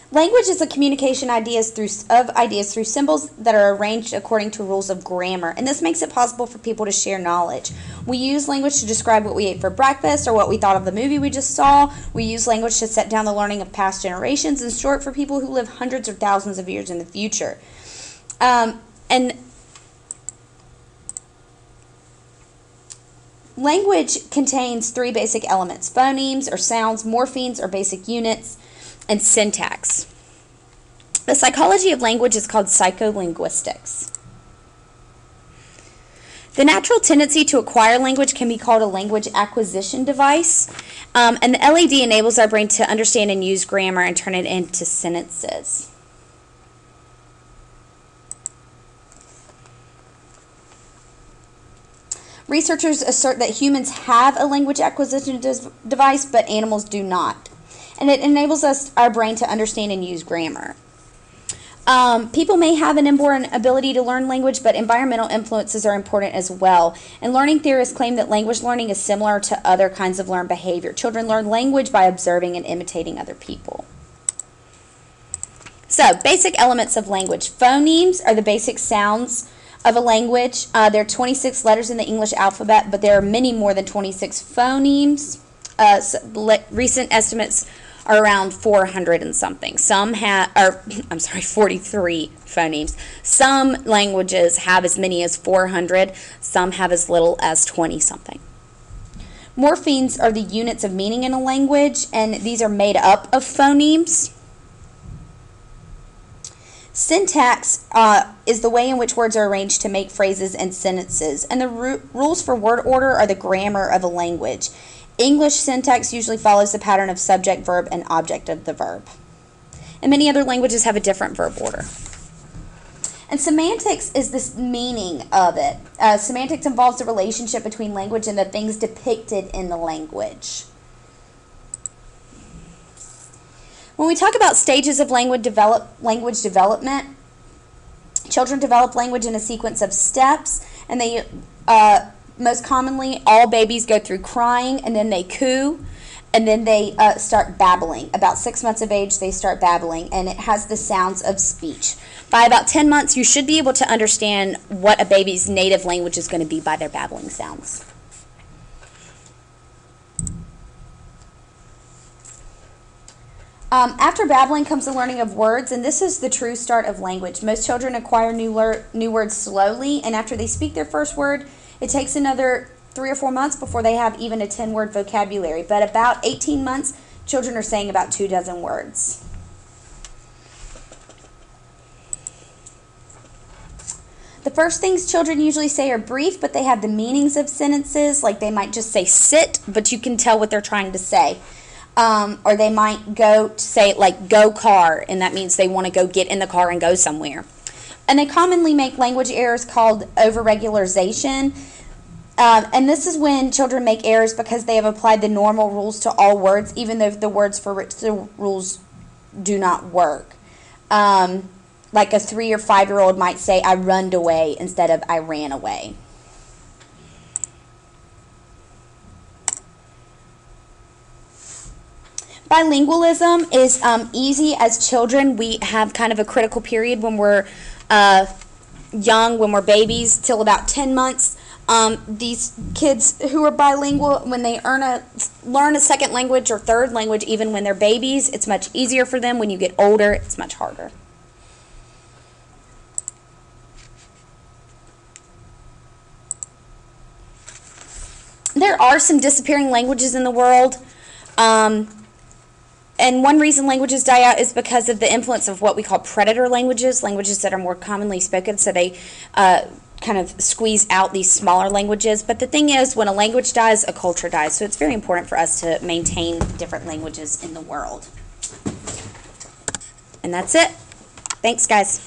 Language is a communication of ideas through symbols that are arranged according to rules of grammar, and this makes it possible for people to share knowledge. We use language to describe what we ate for breakfast or what we thought of the movie we just saw. We use language to set down the learning of past generations and store it for people who live hundreds or thousands of years in the future. And language contains three basic elements: phonemes or sounds, morphemes or basic units, and syntax. The psychology of language is called psycholinguistics. The natural tendency to acquire language can be called a language acquisition device, and the LED enables our brain to understand and use grammar and turn it into sentences. Researchers assert that humans have a language acquisition device, but animals do not. And it enables our brain to understand and use grammar. People may have an inborn ability to learn language, but environmental influences are important as well. And learning theorists claim that language learning is similar to other kinds of learned behavior. Children learn language by observing and imitating other people. So, basic elements of language. Phonemes are the basic sounds of a language. There are 26 letters in the English alphabet, but there are many more than 26 phonemes. Recent estimates are around 400 and something. Some have, 43 phonemes. Some languages have as many as 400. Some have as little as 20 something. Morphemes are the units of meaning in a language, and these are made up of phonemes. Syntax is the way in which words are arranged to make phrases and sentences, and the rules for word order are the grammar of a language. English syntax usually follows the pattern of subject, verb, and object of the verb. And many other languages have a different verb order. And semantics is this meaning of it. Semantics involves the relationship between language and the things depicted in the language. When we talk about stages of language development, children develop language in a sequence of steps, and they most commonly, all babies go through crying, and then they coo, and then they start babbling. About 6 months of age, they start babbling, and it has the sounds of speech. By about 10 months, you should be able to understand what a baby's native language is going to be by their babbling sounds. After babbling comes the learning of words, and this is the true start of language. Most children acquire new words slowly, and after they speak their first word, it takes another 3 or 4 months before they have even a 10-word vocabulary. But about 18 months, children are saying about 24 words. The first things children usually say are brief, but they have the meanings of sentences. Like they might just say sit, but you can tell what they're trying to say. Or they might go to say like go car, and that means they want to go get in the car and go somewhere. And they commonly make language errors called overregularization. And this is when children make errors because they have applied the normal rules to all words, even though the words for which the rules do not work. Like a 3 or 5-year-old might say, I runned away instead of I ran away. Bilingualism is easy as children. We have kind of a critical period when we're young, when we're babies, till about 10 months. These kids who are bilingual, when they learn a second language or third language, even when they're babies, it's much easier for them. When you get older, it's much harder. There are some disappearing languages in the world. And one reason languages die out is because of the influence of what we call predator languages, languages that are more commonly spoken, so they kind of squeeze out these smaller languages. But the thing is, when a language dies, a culture dies. So it's very important for us to maintain different languages in the world. And that's it. Thanks, guys.